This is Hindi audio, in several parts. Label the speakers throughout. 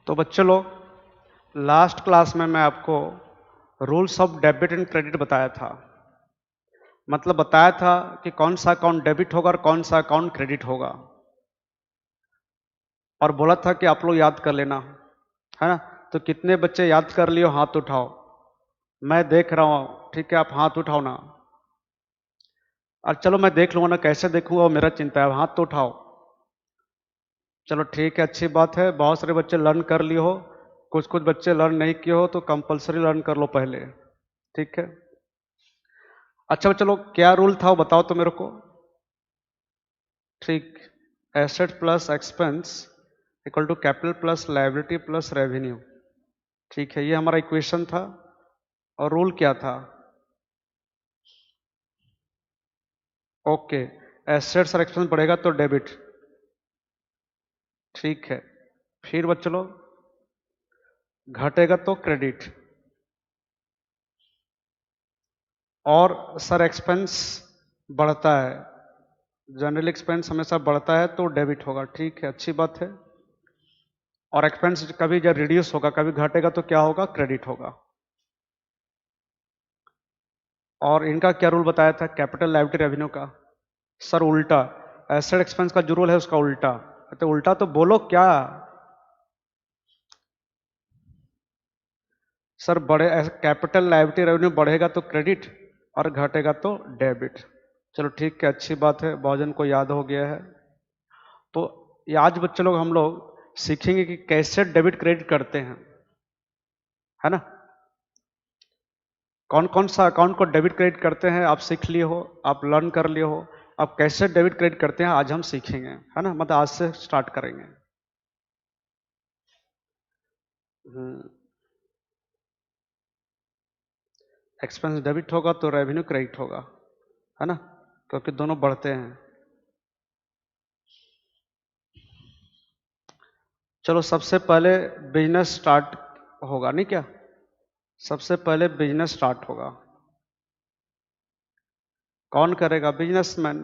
Speaker 1: तो बच्चों लोग लास्ट क्लास में मैं आपको rules of debit and credit बताया था। मतलब बताया था कि कौन सा अकाउंट डेबिट होगा और कौन सा अकाउंट क्रेडिट होगा, और बोला था कि आप लोग याद कर लेना, है ना। तो कितने बच्चे याद कर लियो हाथ उठाओ, मैं देख रहा हूं। ठीक है, आप हाथ उठाओ ना। और चलो मैं देख लूंगा ना, कैसे देखूंगा वो मेरा चिंता है, हाथ तो उठाओ। चलो ठीक है, अच्छी बात है। बहुत सारे बच्चे लर्न कर लिए हो, कुछ कुछ बच्चे लर्न नहीं किए हो, तो कंपलसरी लर्न कर लो पहले। ठीक है, अच्छा चलो, क्या रूल था वो बताओ तो मेरे को। ठीक, asset plus expense equal to capital plus liability plus revenue. ठीक है, ये हमारा इक्वेशन था। और रूल क्या था? ओके, एसेट्स और एक्सपेंस बढ़ेगा तो डेबिट। ठीक है, फिर बच्चों लोग घटेगा तो क्रेडिट। और सर एक्सपेंस बढ़ता है, जनरल एक्सपेंस हमेशा बढ़ता है तो डेबिट होगा। ठीक है, अच्छी बात है। और एक्सपेंस कभी जब रिड्यूस होगा, कभी घटेगा तो क्या होगा? क्रेडिट होगा। और इनका क्या रूल बताया था कैपिटल लायबिलिटी रेवेन्यू का? सर उल्टा, एसेट एक्सपेंस का जो रूल है उसका उल्टा। तो उल्टा तो बोलो क्या सर? बढ़े, कैपिटल लायबिलिटी रेवेन्यू बढ़ेगा तो क्रेडिट और घटेगा तो डेबिट। चलो ठीक है, अच्छी बात है, बहुजन को याद हो गया है। तो ये आज बच्चे लोग हम लोग सीखेंगे कि कैसे डेबिट क्रेडिट करते हैं, है ना। कौन कौन सा अकाउंट को डेबिट क्रेडिट करते हैं आप सीख लिए हो, आप लर्न कर लिए हो। अब कैसे डेबिट क्रेडिट करते हैं आज हम सीखेंगे, है ना। मतलब आज से स्टार्ट करेंगे। एक्सपेंस डेबिट होगा तो रेवेन्यू क्रेडिट होगा, है ना, क्योंकि दोनों बढ़ते हैं। चलो सबसे पहले बिजनेस स्टार्ट होगा, नहीं क्या? सबसे पहले बिजनेस स्टार्ट होगा, कौन करेगा? बिजनेसमैन।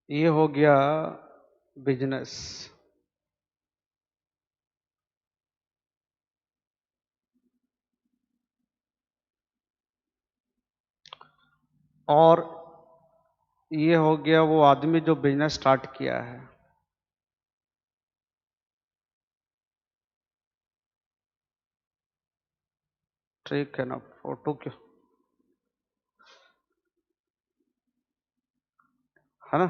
Speaker 1: ये हो गया बिजनेस। और ये हो गया वो आदमी जो बिजनेस स्टार्ट किया है। ठीक है ना, फोटो क्यों, है ना।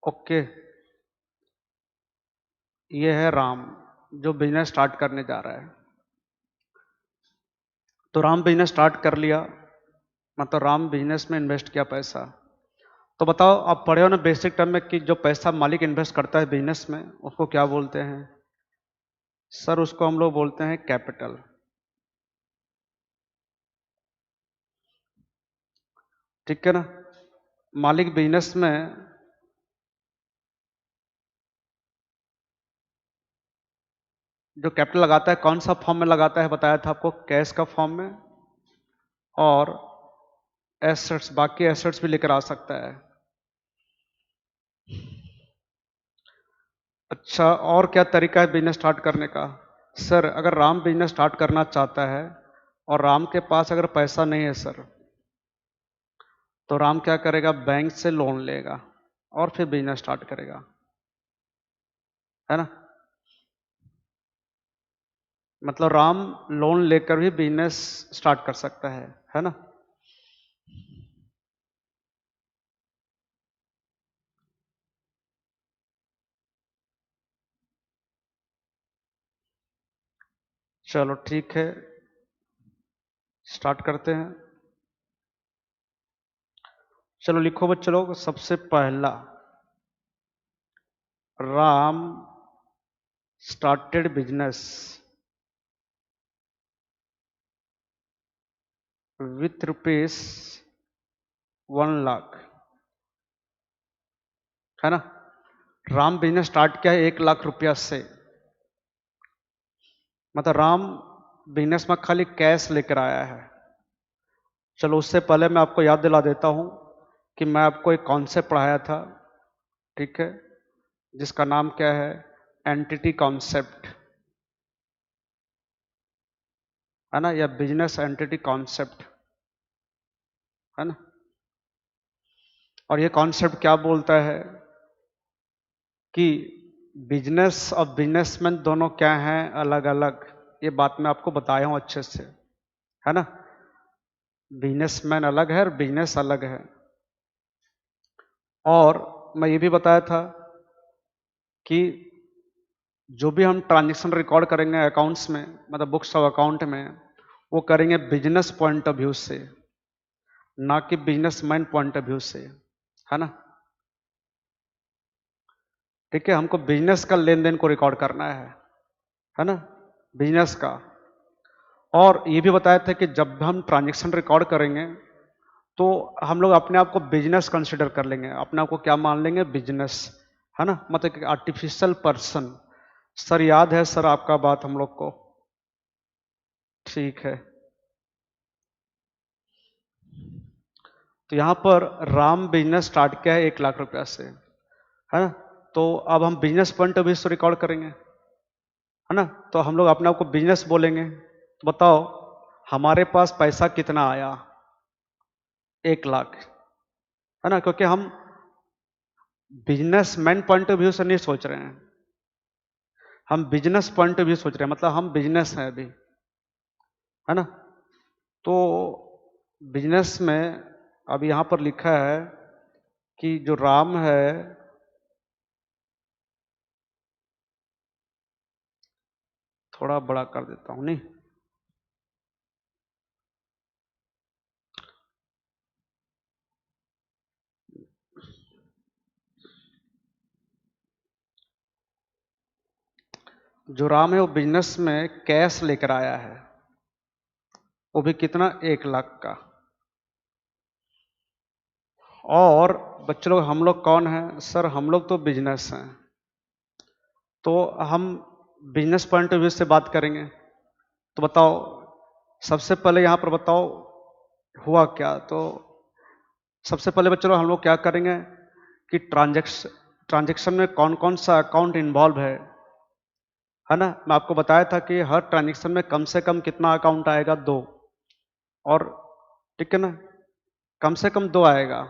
Speaker 1: ओके, ये है राम जो बिजनेस स्टार्ट करने जा रहा है। तो राम बिजनेस स्टार्ट कर लिया, मतलब राम बिजनेस में इन्वेस्ट किया पैसा। तो बताओ, आप पढ़े हो ना बेसिक टर्म में कि जो पैसा मालिक इन्वेस्ट करता है बिजनेस में उसको क्या बोलते हैं? सर उसको हम लोग बोलते हैं कैपिटल। ठीक है ना। मालिक बिजनेस में जो कैपिटल लगाता है कौन सा फॉर्म में लगाता है बताया था आपको, कैश का फॉर्म में, और एसेट्स, बाकी एसेट्स भी लेकर आ सकता है। अच्छा, और क्या तरीका है बिजनेस स्टार्ट करने का? सर अगर राम बिजनेस स्टार्ट करना चाहता है और राम के पास अगर पैसा नहीं है सर, तो राम क्या करेगा? बैंक से लोन लेगा और फिर बिजनेस स्टार्ट करेगा, है ना। मतलब राम लोन लेकर भी बिजनेस स्टार्ट कर सकता है ना। चलो ठीक है, स्टार्ट करते हैं। चलो लिखो बच्चों लोग, सबसे पहला, Ram started business with rupees 1 lakh, है ना। राम बिजनेस स्टार्ट किया है 1 लाख रुपया से। मतलब राम बिजनेस में खाली कैश लेकर आया है, चलो उससे पहले मैं आपको याद दिला देता हूं कि मैं आपको एक कॉन्सेप्ट पढ़ाया था, ठीक है, जिसका नाम क्या है, एंटिटी कॉन्सेप्ट, है ना, या बिजनेस एंटिटी कॉन्सेप्ट, है ना। और ये कॉन्सेप्ट क्या बोलता है कि बिजनेस और बिजनेसमैन दोनों क्या हैं, अलग अलग। ये बात मैं आपको बताया हूं अच्छे से, है ना। बिजनेसमैन अलग है और बिजनेस अलग है। और मैं ये भी बताया था कि जो भी हम ट्रांजैक्शन रिकॉर्ड करेंगे अकाउंट्स में, मतलब बुक्स ऑफ अकाउंट में, वो करेंगे बिजनेस पॉइंट ऑफ व्यू से, ना कि बिजनेसमैन पॉइंट ऑफ व्यू से, है ना। ठीक है, हमको बिजनेस का लेन देन को रिकॉर्ड करना है ना, बिजनेस का। और ये भी बताया था कि जब हम ट्रांजैक्शन रिकॉर्ड करेंगे तो हम लोग अपने आप को बिजनेस कंसिडर कर लेंगे, अपने आप को क्या मान लेंगे, बिजनेस, है ना, मतलब कि आर्टिफिशियल पर्सन। सर याद है सर आपका बात हम लोग को? ठीक है। तो यहां पर राम बिजनेस स्टार्ट किया है 1 लाख रुपया से, है ना। तो अब हम बिजनेस पॉइंट ऑफ व्यू से रिकॉर्ड करेंगे, है ना। तो हम लोग अपने आप को बिजनेस बोलेंगे। तो बताओ हमारे पास पैसा कितना आया, 1 लाख, है ना, क्योंकि हम बिजनेसमैन पॉइंट ऑफ व्यू से नहीं सोच रहे हैं, हम बिजनेस पॉइंट ऑफ व्यू सोच रहे हैं, मतलब हम बिजनेस हैं अभी, है ना। तो बिजनेस में अब यहां पर लिखा है कि जो राम है, थोड़ा बड़ा कर देता हूं, नहीं, जो राम है वो बिजनेस में कैश लेकर आया है, वो भी कितना, 1 लाख का। और बच्चों लोग हम लोग कौन हैं सर, हम लोग तो बिजनेस हैं, तो हम बिजनेस पॉइंट ऑफ व्यू से बात करेंगे। तो बताओ सबसे पहले यहां पर बताओ हुआ क्या। तो सबसे पहले बच्चों हम लोग क्या करेंगे कि ट्रांजैक्शन में कौन कौन सा अकाउंट इन्वॉल्व है ना। मैं आपको बताया था कि हर ट्रांजैक्शन में कम से कम कितना अकाउंट आएगा, 2। और ठीक है ना, कम से कम 2 आएगा,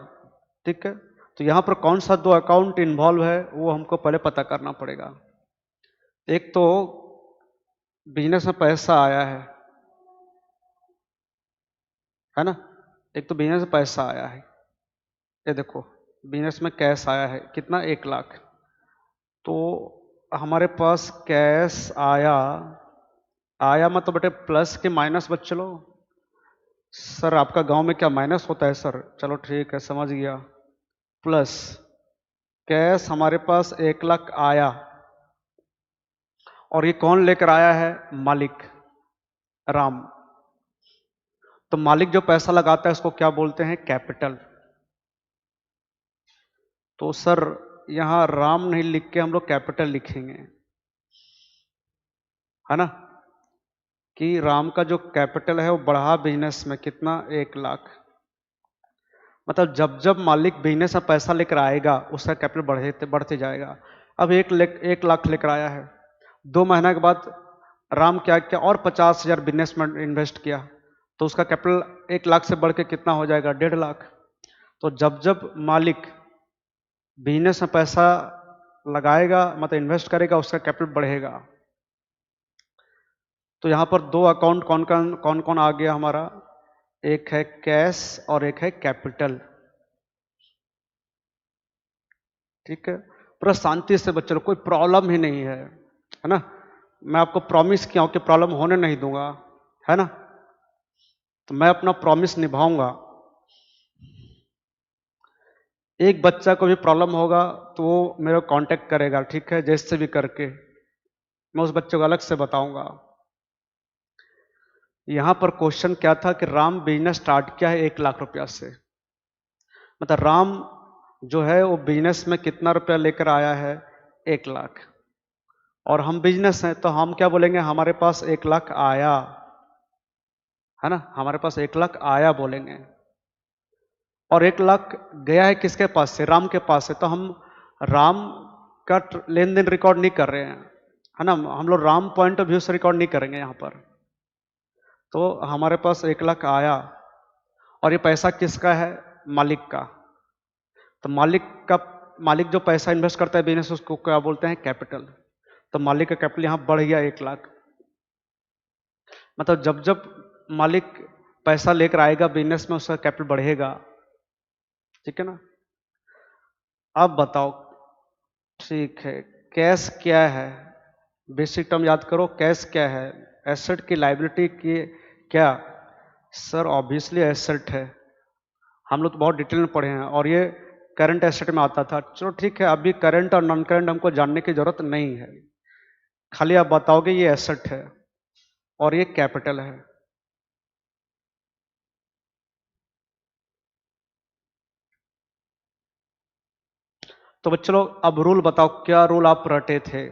Speaker 1: ठीक है। तो यहां पर कौन सा 2 अकाउंट इन्वॉल्व है वो हमको पहले पता करना पड़ेगा। एक तो बिजनेस में पैसा आया है ना, एक तो बिजनेस में पैसा आया है, ये देखो बिजनेस में कैश आया है कितना, 1 लाख। तो हमारे पास कैश आया, आया मतलब बेटे प्लस के माइनस, बच्चे लो। सर आपका गांव में क्या माइनस होता है सर, चलो ठीक है समझ गया। प्लस कैश हमारे पास 1 लाख आया, और ये कौन लेकर आया है, मालिक राम। तो मालिक जो पैसा लगाता है उसको क्या बोलते हैं, कैपिटल। तो सर यहां राम नहीं लिख के हम लोग कैपिटल लिखेंगे, है ना, कि राम का जो कैपिटल है वो बढ़ा बिजनेस में कितना, 1 लाख। मतलब जब जब मालिक बिजनेस में पैसा लेकर आएगा उसका कैपिटल बढ़ते बढ़ते जाएगा। अब 1 लाख लेकर आया है, 2 महीना के बाद राम क्या किया, और 50,000 बिजनेस में इन्वेस्ट किया, तो उसका कैपिटल 1 लाख से बढ़ के कितना हो जाएगा, 1.5 लाख। तो जब जब मालिक बिजनेस में पैसा लगाएगा, मतलब इन्वेस्ट करेगा, उसका कैपिटल बढ़ेगा। तो यहां पर 2 अकाउंट कौन कौन आ गया हमारा, एक है कैश और एक है कैपिटल, ठीक है। पूरा शांति से बच्चों, कोई प्रॉब्लम ही नहीं है ना। मैं आपको प्रॉमिस किया हूं कि प्रॉब्लम होने नहीं दूंगा, है ना। तो मैं अपना प्रॉमिस निभाऊंगा। एक बच्चा को भी प्रॉब्लम होगा तो वो मेरे को कांटेक्ट करेगा, ठीक है, जैसे भी करके मैं उस बच्चे को अलग से बताऊंगा। यहां पर क्वेश्चन क्या था कि राम बिजनेस स्टार्ट किया है 1 लाख रुपया से, मतलब राम जो है वो बिजनेस में कितना रुपया लेकर आया है, 1 लाख। और हम बिजनेस हैं तो हम क्या बोलेंगे, हमारे पास 1 लाख आया, है ना, हमारे पास 1 लाख आया बोलेंगे, और 1 लाख गया है किसके पास से, राम के पास से, तो हम राम का लेन देन रिकॉर्ड नहीं कर रहे हैं, है ना, हम लोग राम पॉइंट ऑफ व्यू से रिकॉर्ड नहीं करेंगे यहां पर। तो हमारे पास 1 लाख आया, और ये पैसा किसका है, मालिक का। तो मालिक जो पैसा इन्वेस्ट करता है बिजनेस, उसको क्या बोलते हैं, कैपिटल। तो मालिक का कैपिटल यहां बढ़ गया 1 लाख। मतलब जब जब मालिक पैसा लेकर आएगा बिजनेस में, उसका कैपिटल बढ़ेगा, ठीक है ना। अब बताओ, ठीक है, कैश क्या है, बेसिक टर्म याद करो, कैश क्या है, एसेट की लायबिलिटी की क्या, सर ऑब्वियसली एसेट है, हम लोग तो बहुत डिटेल में पढ़े हैं, और ये करंट एसेट में आता था। चलो ठीक है, अभी करंट और नॉन करंट हमको जानने की जरूरत नहीं है, खाली आप बताओगे ये एसेट है और ये कैपिटल है। तो बच्चों लोग अब रूल बताओ, क्या रूल आप रटे थे,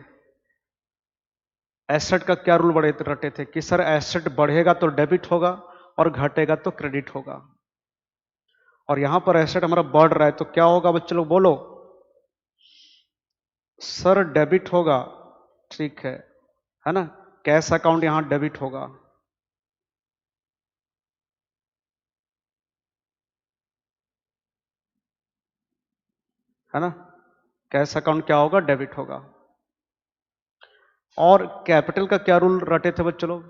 Speaker 1: एसेट का क्या रूल रटे थे कि सर एसेट बढ़ेगा तो डेबिट होगा और घटेगा तो क्रेडिट होगा, और यहां पर एसेट हमारा बढ़ रहा है तो क्या होगा बच्चों लोग बोलो, सर डेबिट होगा, ठीक है ना, कैश अकाउंट यहां डेबिट होगा, है ना, कैश अकाउंट क्या होगा, डेबिट होगा। और कैपिटल का क्या रूल रटे थे बच्चों लोग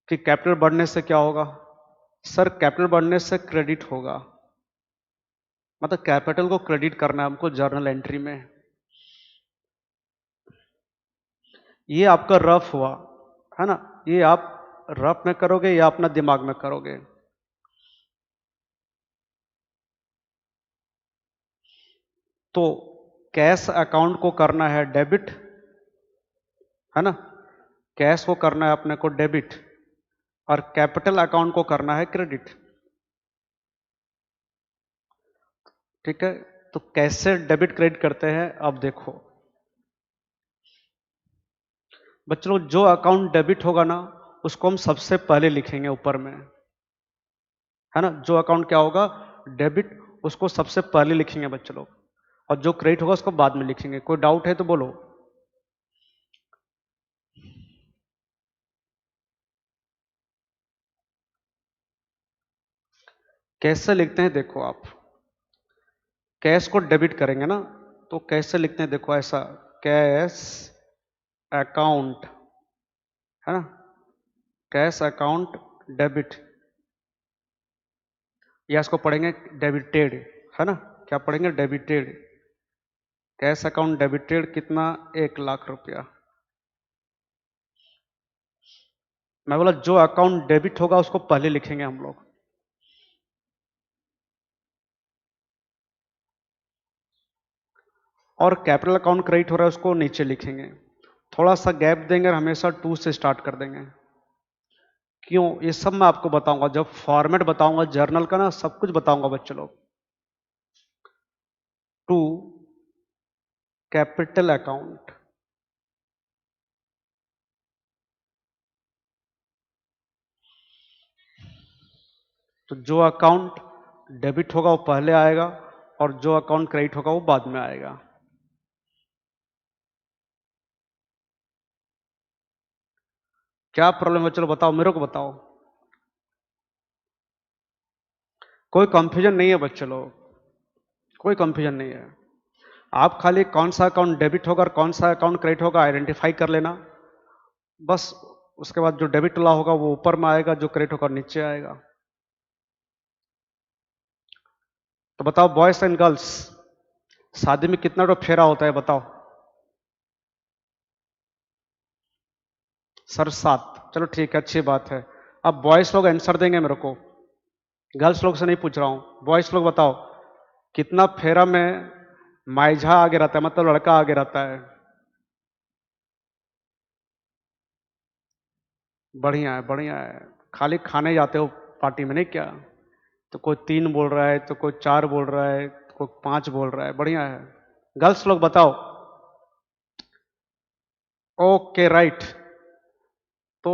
Speaker 1: कि कैपिटल बढ़ने से क्या होगा, सर कैपिटल बढ़ने से क्रेडिट होगा, मतलब कैपिटल को क्रेडिट करना है हमको जर्नल एंट्री में। ये आपका रफ हुआ, है ना, ये आप रफ में करोगे या अपना दिमाग में करोगे। तो कैश अकाउंट को करना है डेबिट, है ना, कैश को करना है अपने को डेबिट, और कैपिटल अकाउंट को करना है क्रेडिट, ठीक है। तो कैसे डेबिट क्रेडिट करते हैं, अब देखो बच्चों लोग, जो अकाउंट डेबिट होगा ना उसको हम सबसे पहले लिखेंगे ऊपर में, है ना, जो अकाउंट क्या होगा डेबिट, उसको सबसे पहले लिखेंगे बच्चों लोग, और जो क्रेडिट होगा उसको बाद में लिखेंगे। कोई डाउट है तो बोलो। कैसे लिखते हैं देखो आप, कैश को डेबिट करेंगे ना, तो कैसे लिखते हैं देखो, ऐसा कैश अकाउंट, है ना, कैश अकाउंट डेबिट, या इसको पढ़ेंगे डेबिटेड, है ना, क्या पढ़ेंगे डेबिटेड, कैश अकाउंट डेबिटेड कितना, 1 लाख रुपया। मैं बोला जो अकाउंट डेबिट होगा उसको पहले लिखेंगे हम लोग, और कैपिटल अकाउंट क्रेडिट हो रहा है उसको नीचे लिखेंगे, थोड़ा सा गैप देंगे और हमेशा टू से स्टार्ट कर देंगे। क्यों, ये सब मैं आपको बताऊंगा जब फॉर्मेट बताऊंगा जर्नल का ना, सब कुछ बताऊंगा बच्चों लोग। टू कैपिटल अकाउंट, तो जो अकाउंट डेबिट होगा वो पहले आएगा, और जो अकाउंट क्रेडिट होगा वो बाद में आएगा। क्या प्रॉब्लम है, चलो बताओ, मेरे को बताओ, कोई कंफ्यूजन नहीं है बच्चों लोग, कोई कंफ्यूजन नहीं है। आप खाली कौन सा अकाउंट डेबिट होगा और कौन सा अकाउंट क्रेडिट होगा आइडेंटिफाई कर लेना, बस। उसके बाद जो डेबिट वाला होगा वो ऊपर में आएगा, जो क्रेडिट होगा नीचे आएगा। तो बताओ बॉयज एंड गर्ल्स, शादी में कितना तो फेरा होता है बताओ, सर 7, चलो ठीक है, अच्छी बात है। अब बॉयज लोग आंसर देंगे मेरे को, गर्ल्स लोग से नहीं पूछ रहा हूं, बॉयज लोग बताओ कितना फेरा में माइझा आगे रहता है, मतलब लड़का आगे रहता है। बढ़िया है, बढ़िया है, खाली खाने जाते हो पार्टी में नहीं क्या, तो कोई 3 बोल रहा है, तो कोई 4 बोल रहा है, तो कोई 5 बोल रहा है, बढ़िया है। गर्ल्स लोग बताओ, ओके राइट। तो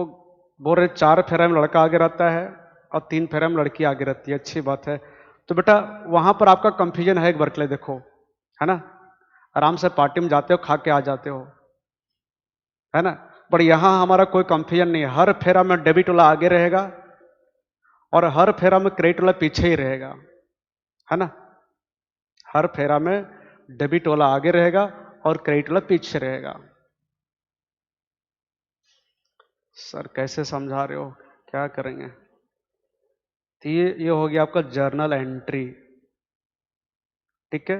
Speaker 1: बोल रहे 4 फेरा में लड़का आगे रहता है और 3 फेरा में लड़की आगे रहती है, अच्छी बात है। तो बेटा वहां पर आपका कंफ्यूजन है एक बार के लिए देखो, है ना, आराम से पार्टी में जाते हो, खा के आ जाते हो, है ना। पर यहां हमारा कोई कंफ्यूजन नहीं है, हर फेरा में डेबिट वाला आगे रहेगा और हर फेरा में क्रेडिट वाला पीछे ही रहेगा, है ना। हर फेरा में डेबिट वाला आगे रहेगा और क्रेडिट वाला पीछे रहेगा। सर कैसे समझा रहे हो, क्या करेंगे? तो ये हो गया आपका जर्नल एंट्री, ठीक है।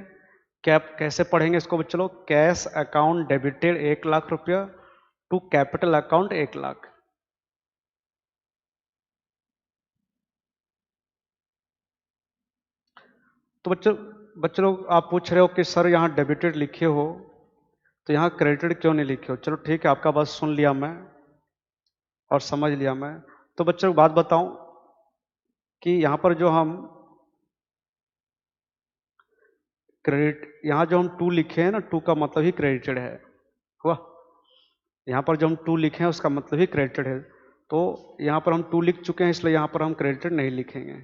Speaker 1: क्या कैसे पढ़ेंगे इसको चलो, कैश अकाउंट डेबिटेड 1 लाख रुपया टू कैपिटल अकाउंट 1 लाख। तो बच्चों बच्चों लोग आप पूछ रहे हो कि सर यहाँ डेबिटेड लिखे हो तो यहाँ क्रेडिटेड क्यों नहीं लिखे हो? चलो ठीक है, आपका बात सुन लिया मैं और समझ लिया मैं। तो बच्चों बात बताऊं कि यहाँ पर जो हम क्रेडिट, यहाँ जो हम टू लिखे हैं ना, टू का मतलब ही क्रेडिटेड है, हुआ। यहाँ पर जो हम टू लिखे हैं उसका मतलब ही क्रेडिटेड है, तो यहाँ पर हम टू लिख चुके हैं इसलिए यहाँ पर हम क्रेडिटेड नहीं लिखेंगे।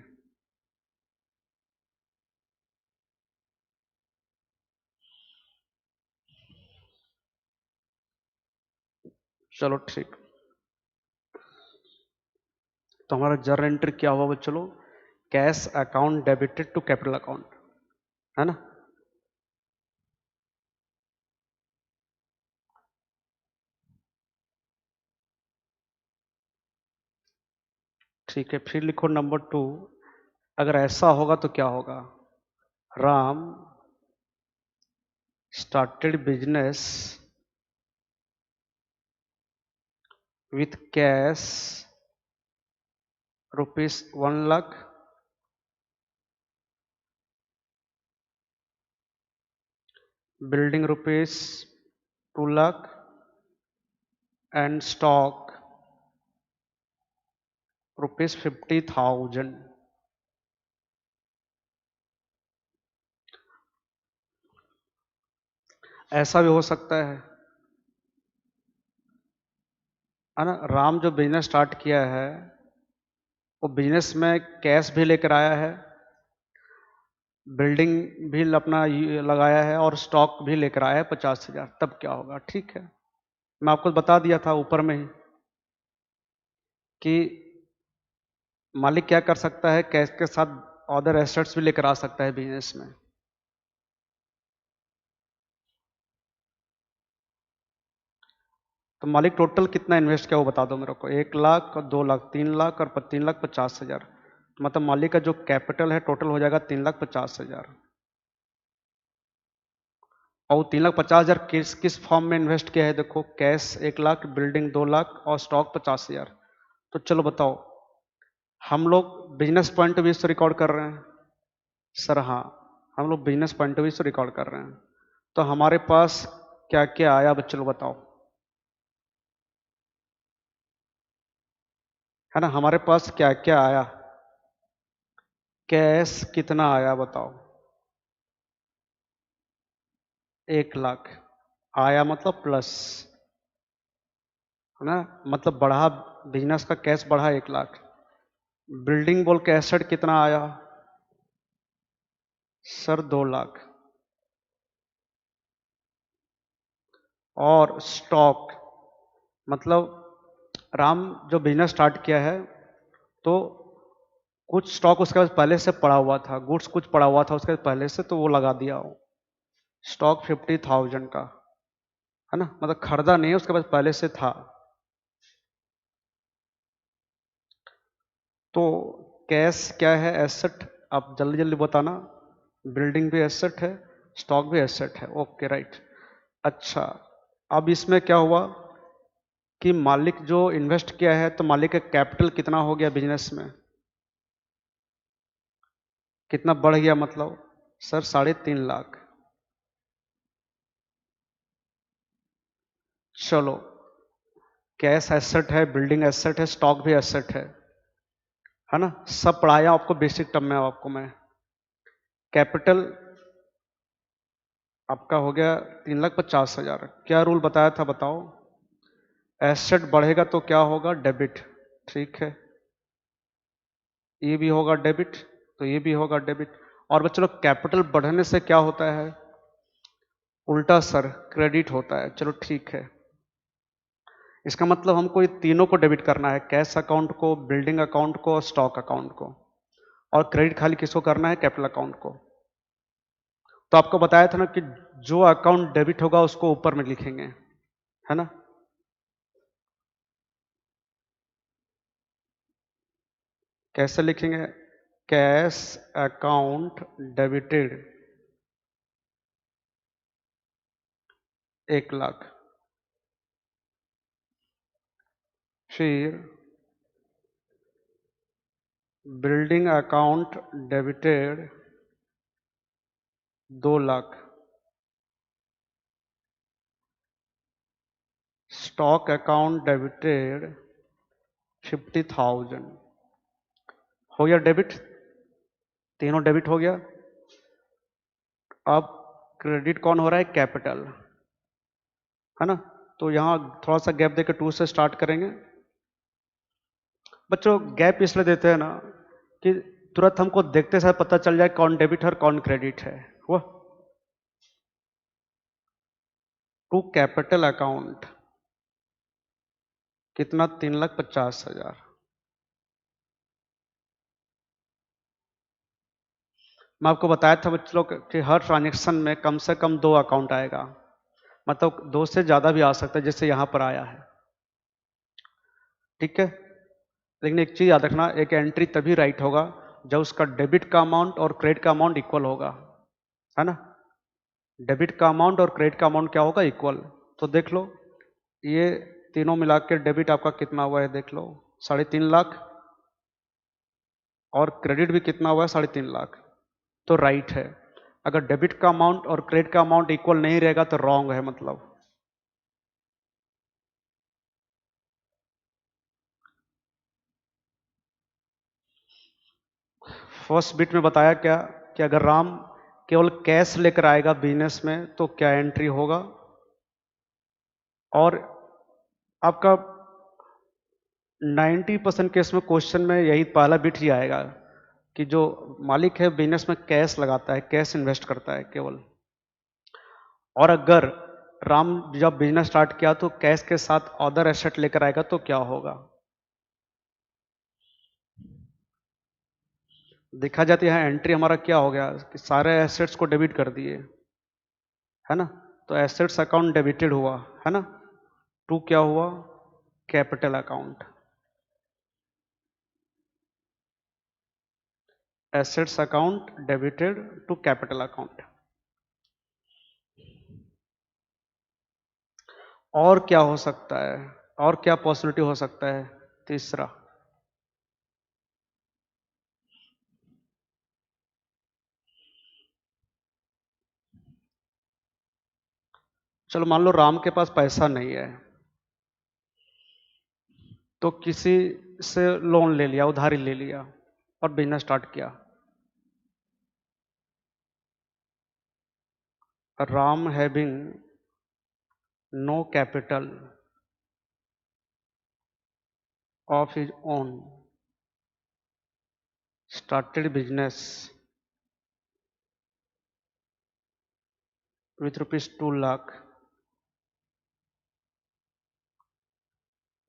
Speaker 1: चलो ठीक, तो हमारा जर्नल एंट्री क्या हुआ बच्चों लोग, cash account debited to capital account, है ना। ठीक है, फिर लिखो नंबर 2, अगर ऐसा होगा तो क्या होगा, Ram started business with cash rupees 1 lakh building rupees 2 lakh and stock rupees 50,000। ऐसा भी हो सकता है ना। राम जो बिजनेस स्टार्ट किया है वो बिजनेस में कैश भी लेकर आया है, बिल्डिंग भी अपना लगाया है और स्टॉक भी लेकर आया है 50,000, तब क्या होगा? ठीक है, मैं आपको बता दिया था ऊपर में ही कि मालिक क्या कर सकता है, कैश के साथ अदर एसेट्स भी लेकर आ सकता है बिजनेस में। तो मालिक टोटल कितना इन्वेस्ट किया वो बता दो मेरे को, 1 लाख और 2 लाख, 3 लाख और 3,50,000, मतलब मालिक का जो कैपिटल है टोटल हो जाएगा 3,50,000। और 3,50,000 किस किस फॉर्म में इन्वेस्ट किया है? देखो, कैश 1 लाख, बिल्डिंग 2 लाख और स्टॉक 50,000। तो चलो बताओ, हम लोग बिजनेस पॉइंट ऑफ व्यू से रिकॉर्ड कर रहे हैं सर? हाँ, हम लोग बिजनेस पॉइंट ऑफ व्यू से रिकॉर्ड कर रहे हैं। तो हमारे पास क्या क्या आया बच्चों लोग बताओ, है ना, हमारे पास क्या क्या आया, कैश कितना आया बताओ? 1 लाख आया, मतलब प्लस, है ना, मतलब बढ़ा, बिजनेस का कैश बढ़ा 1 लाख। बिल्डिंग बोल के एसेट कितना आया सर? 2 लाख। और स्टॉक, मतलब राम जो बिजनेस स्टार्ट किया है तो कुछ स्टॉक उसके पास पहले से पड़ा हुआ था, गुड्स कुछ पड़ा हुआ था उसके पहले से, तो वो लगा दिया हो। स्टॉक 50,000 का, है ना, मतलब खरीदा नहीं, उसके पास पहले से था। तो कैश क्या है? एसेट। आप जल्दी जल्दी बताना। बिल्डिंग भी एसेट है, स्टॉक भी एसेट है, ओके राइट। अच्छा, अब इसमें क्या हुआ कि मालिक जो इन्वेस्ट किया है तो मालिक का कैपिटल कितना हो गया बिजनेस में, कितना बढ़ गया मतलब? सर 3.5 लाख। चलो, कैश एसेट है, बिल्डिंग एसेट है, स्टॉक भी एसेट है ना, सब पढ़ाया आपको बेसिक टर्म में। आपको मैं कैपिटल आपका हो गया 3,50,000। क्या रूल बताया था बताओ? एसेट बढ़ेगा तो क्या होगा? डेबिट। ठीक है, ये भी होगा डेबिट, तो ये भी होगा डेबिट। और बच्चों लोग कैपिटल बढ़ने से क्या होता है? उल्टा सर, क्रेडिट होता है। चलो ठीक है, इसका मतलब हमको ये तीनों को डेबिट करना है, कैश अकाउंट को, बिल्डिंग अकाउंट को और स्टॉक अकाउंट को। और क्रेडिट खाली किसको करना है? कैपिटल अकाउंट को। तो आपको बताया था ना कि जो अकाउंट डेबिट होगा उसको ऊपर में लिखेंगे, है ना। कैसे लिखेंगे? कैश अकाउंट डेबिटेड 1 लाख, फिर building account debited 2 lakh, stock account debited 50,000। हो गया डेबिट, तीनों डेबिट हो गया। अब क्रेडिट कौन हो रहा है? कैपिटल, है ना। तो यहां थोड़ा सा गैप देकर 2 से स्टार्ट करेंगे। बच्चों गैप इसलिए देते हैं ना कि तुरंत हमको देखते समय पता चल जाए कौन डेबिट है और कौन क्रेडिट है। वो टू कैपिटल अकाउंट कितना? 3,50,000। मैं आपको बताया था बच्चों लोग कि हर ट्रांजेक्शन में कम से कम 2 अकाउंट आएगा, मतलब 2 से ज्यादा भी आ सकता है, जैसे यहां पर आया है। ठीक है, लेकिन एक चीज याद रखना, एक एंट्री तभी राइट होगा जब उसका डेबिट का अमाउंट और क्रेडिट का अमाउंट इक्वल होगा, है ना। डेबिट का अमाउंट और क्रेडिट का अमाउंट क्या होगा? इक्वल। तो देख लो, ये तीनों मिला के डेबिट आपका कितना हुआ है? देख लो, 3.5 लाख। और क्रेडिट भी कितना हुआ है? 3.5 लाख। तो राइट है। अगर डेबिट का अमाउंट और क्रेडिट का अमाउंट इक्वल नहीं रहेगा तो रॉन्ग है, मतलब। फर्स्ट बिट में बताया क्या कि अगर राम केवल कैश लेकर आएगा बिजनेस में तो क्या एंट्री होगा। और आपका 90% केस में क्वेश्चन में यही पहला बिट ही आएगा कि जो मालिक है बिजनेस में कैश लगाता है, कैश इन्वेस्ट करता है केवल। और अगर राम जब बिजनेस स्टार्ट किया तो कैश के साथ अदर एसेट लेकर आएगा तो क्या होगा? देखा जाती है एंट्री हमारा क्या हो गया कि सारे एसेट्स को डेबिट कर दिए, है ना। तो एसेट्स अकाउंट डेबिटेड हुआ, है ना। टू क्या हुआ? Capital account. Assets account debited to capital account. और क्या हो सकता है? और क्या पॉसिबिलिटी हो सकता है? तीसरा, चलो मान लो राम के पास पैसा नहीं है तो किसी से लोन ले लिया, उधारी ले लिया और बिजनेस स्टार्ट किया। Ram having no capital of his own started business with ₹2 lakh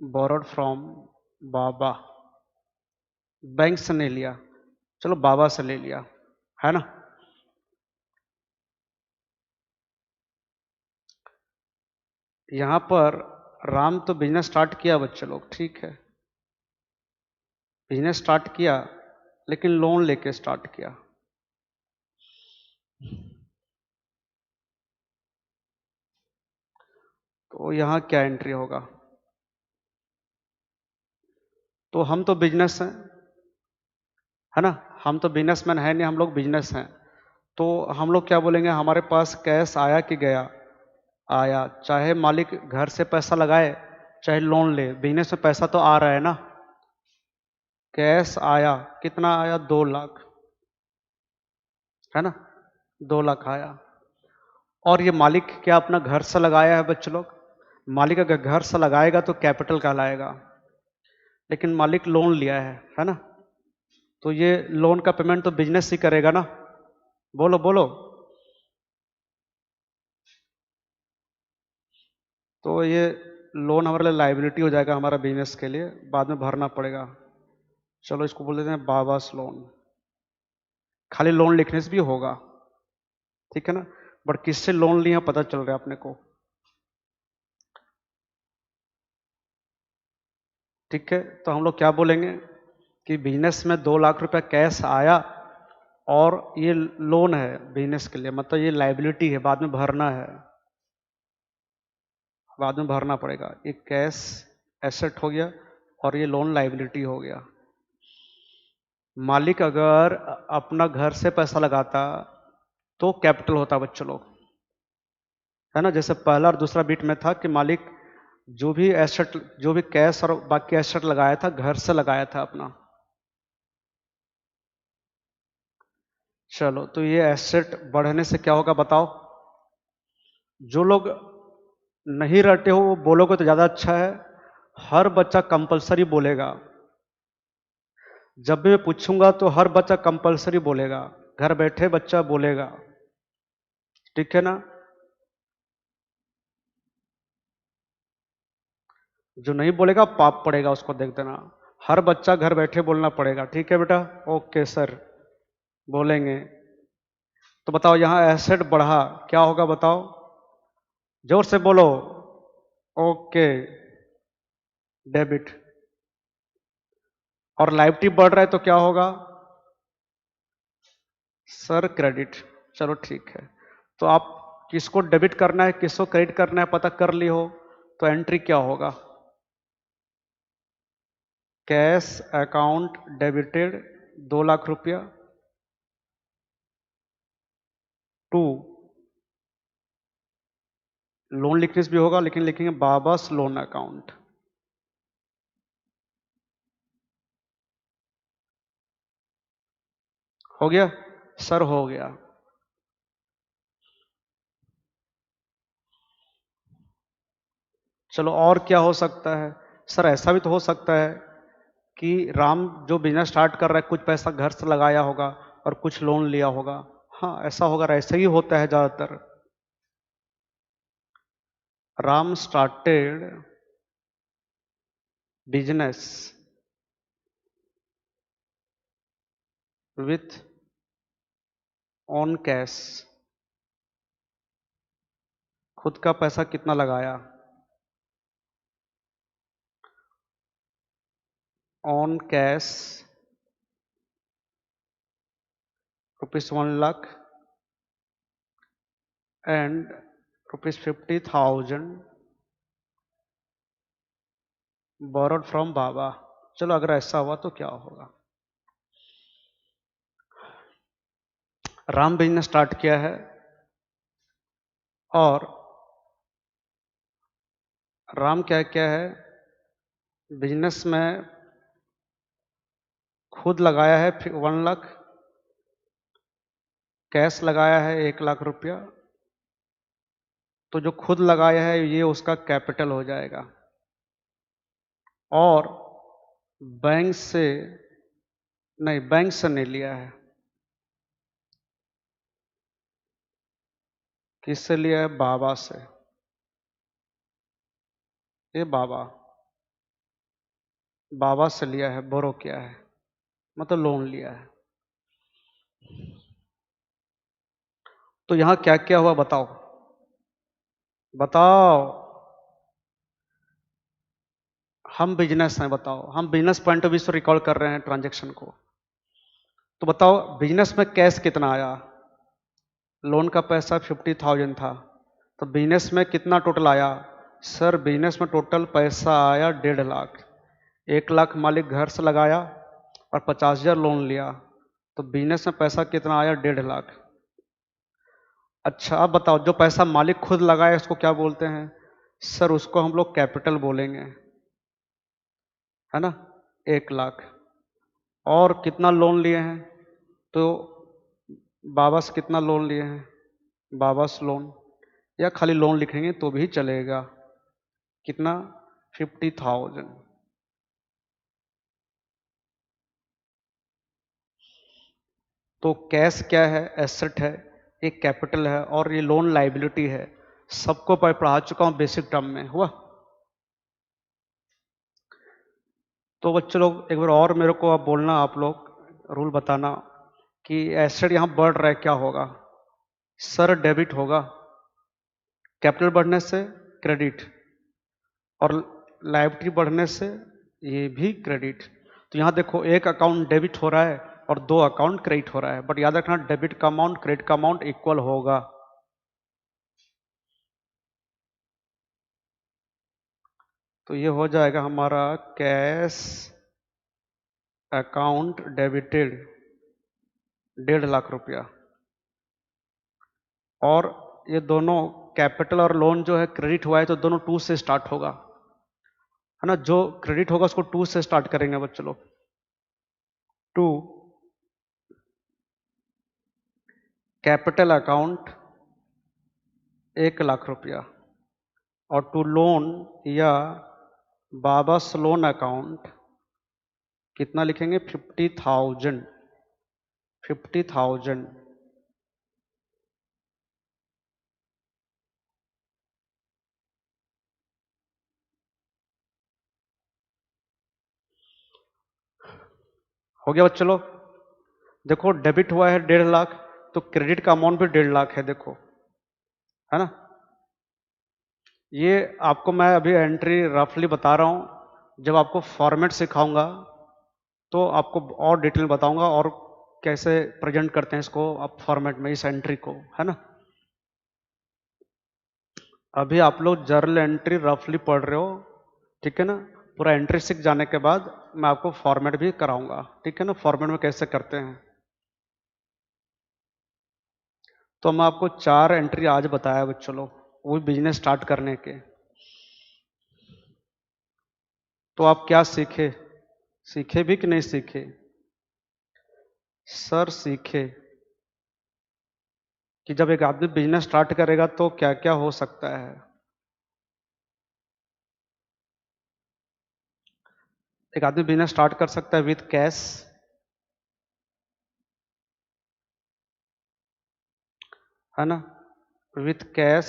Speaker 1: borrowed from बाबा। बैंक से नहीं लिया, चलो बाबा से ले लिया, है ना। यहां पर राम तो बिजनेस स्टार्ट किया बच्चे लोग, ठीक है, बिजनेस स्टार्ट किया लेकिन लोन लेके स्टार्ट किया। तो यहां क्या एंट्री होगा? तो हम तो बिजनेस हैं, है ना, हम तो बिजनेसमैन है नहीं, हम लोग बिजनेस हैं। तो हम लोग क्या बोलेंगे? हमारे पास कैश आया कि गया? आया। चाहे मालिक घर से पैसा लगाए चाहे लोन ले, बिजनेस में पैसा तो आ रहा है ना। कैश आया, कितना आया? 2 लाख, है ना, 2 लाख आया। और ये मालिक क्या अपना घर से लगाया है बच्चे लोग? मालिक अगर घर से लगाएगा तो कैपिटल कहलाएगा, लेकिन मालिक लोन लिया है ना, तो ये लोन का पेमेंट तो बिजनेस ही करेगा ना। बोलो बोलो। तो ये लोन हमारे लिए लाइबिलिटी हो जाएगा, हमारा बिजनेस के लिए बाद में भरना पड़ेगा। चलो इसको बोल देते हैं बाबास लोन। खाली लोन लिखने से भी होगा, ठीक है ना, बट किससे लोन लिया पता चल रहा है अपने को। ठीक है, तो हम लोग क्या बोलेंगे कि बिजनेस में 2 लाख रुपया कैश आया और ये लोन है बिजनेस के लिए, मतलब ये लाइबिलिटी है, बाद में भरना है, बाद में भरना पड़ेगा। ये कैश एसेट हो गया और ये लोन लाइबिलिटी हो गया। मालिक अगर अपना घर से पैसा लगाता तो कैपिटल होता बच्चों लोग, है ना। जैसे पहला और दूसरा बीट में था कि मालिक जो भी एसेट, जो भी कैश और बाकी एसेट लगाया था घर से लगाया था अपना। चलो, तो ये एसेट बढ़ने से क्या होगा बताओ। जो लोग नहीं रहते हो वो बोलोगे तो ज्यादा अच्छा है। हर बच्चा कंपलसरी बोलेगा, जब भी मैं पूछूंगा तो हर बच्चा कंपलसरी बोलेगा, घर बैठे बच्चा बोलेगा, ठीक है ना। जो नहीं बोलेगा पाप पड़ेगा उसको, देख देना। हर बच्चा घर बैठे बोलना पड़ेगा, ठीक है बेटा। ओके सर, बोलेंगे। तो बताओ यहां एसेट बढ़ा, क्या होगा बताओ, जोर से बोलो। Okay, debit. और लाइबिलिटी बढ़ रहा है तो क्या होगा सर, क्रेडिट। चलो ठीक है, तो आप किसको डेबिट करना है किसको क्रेडिट करना है पता कर ली हो, तो एंट्री क्या होगा, कैश अकाउंट डेबिटेड 2 लाख रुपया टू, लोन लिखने से भी होगा लेकिन लिखेंगे बाबास लोन अकाउंट। हो गया सर, हो गया। चलो और क्या हो सकता है सर, ऐसा भी तो हो सकता है कि राम जो बिजनेस स्टार्ट कर रहा है कुछ पैसा घर से लगाया होगा और कुछ लोन लिया होगा। हाँ ऐसा होगा, ऐसा ही होता है ज्यादातर। Ram started business with own cash, खुद का पैसा कितना लगाया, own cash ₹1 lakh and ₹50,000 borrowed from Baba. चलो अगर ऐसा हुआ तो क्या होगा, राम बिजनेस स्टार्ट किया है और राम क्या क्या है बिजनेस में खुद लगाया है 1 लाख, कैश लगाया है 1 लाख रुपया, तो जो खुद लगाया है ये उसका कैपिटल हो जाएगा। और बैंक से नहीं, बैंक से नहीं लिया है, किससे लिया है, बाबा से। ये बाबा, बाबा से लिया है, बोरो किया है, मतलब लोन लिया है। तो यहां क्या क्या हुआ बताओ, बताओ। हम बिजनेस हैं, बताओ, हम बिजनेस पॉइंट ऑफ व्यू से रिकॉर्ड कर रहे हैं ट्रांजेक्शन को। तो बताओ बिजनेस में कैश कितना आया, लोन का पैसा 50,000 था, तो बिजनेस में कितना टोटल आया सर, बिजनेस में टोटल पैसा आया 1.5 लाख। 1 लाख मालिक घर से लगाया और 50,000 लोन लिया, तो बिजनेस में पैसा कितना आया, 1.5 लाख। अच्छा अब बताओ जो पैसा मालिक खुद लगाया उसको क्या बोलते हैं सर, उसको हम लोग कैपिटल बोलेंगे, है ना, 1 लाख। और कितना लोन लिए हैं, तो बाबा से कितना लोन लिए हैं, बाबा से लोन, या खाली लोन लिखेंगे तो भी चलेगा, कितना, 50,000। तो कैश क्या है, एसेट है, ये कैपिटल है और ये लोन लाइबिलिटी है। सबको पढ़ा चुका हूं बेसिक टर्म में, हुआ। तो बच्चों लोग एक बार और मेरे को अब बोलना, आप लोग रूल बताना कि एसेट यहां बढ़ रहा है, क्या होगा? सर डेबिट होगा, कैपिटल बढ़ने से क्रेडिट, और लायबिलिटी बढ़ने से ये भी क्रेडिट। तो यहां देखो एक अकाउंट डेबिट हो रहा है और दो अकाउंट क्रेडिट हो रहा है, बट याद रखना डेबिट का अमाउंट क्रेडिट का अमाउंट इक्वल होगा। तो ये हो जाएगा हमारा कैश अकाउंट डेबिटेड 1.5 लाख रुपया, और ये दोनों कैपिटल और लोन जो है क्रेडिट हुआ है तो दोनों 2 से स्टार्ट होगा, है ना। जो क्रेडिट होगा उसको 2 से स्टार्ट करेंगे बच्चों लोग। 2 कैपिटल अकाउंट 1 लाख रुपया, और टू लोन या बाबास लोन अकाउंट कितना लिखेंगे? 50,000। 50,000 हो गया बच्चों लोग। देखो डेबिट हुआ है 1.5 लाख, तो क्रेडिट का अमाउंट भी 1.5 लाख है, देखो, है ना। ये आपको मैं अभी एंट्री रफली बता रहा हूं, जब आपको फॉर्मेट सिखाऊंगा तो आपको और डिटेल बताऊंगा और कैसे प्रेजेंट करते हैं इसको आप फॉर्मेट में, इस एंट्री को, है ना। अभी आप लोग जर्नल एंट्री रफली पढ़ रहे हो, ठीक है ना। पूरा एंट्री सीख जाने के बाद मैं आपको फॉर्मेट भी कराऊंगा, ठीक है ना, फॉर्मेट में कैसे करते हैं। तो मैं आपको 4 एंट्री आज बताया बच्चों लोग, वो बिजनेस स्टार्ट करने के। तो आप क्या सीखे? सीखे भी कि नहीं सीखे? सर सीखे कि जब एक आदमी बिजनेस स्टार्ट करेगा तो क्या क्या हो सकता है। एक आदमी बिजनेस स्टार्ट कर सकता है विथ कैश, है ना, with cash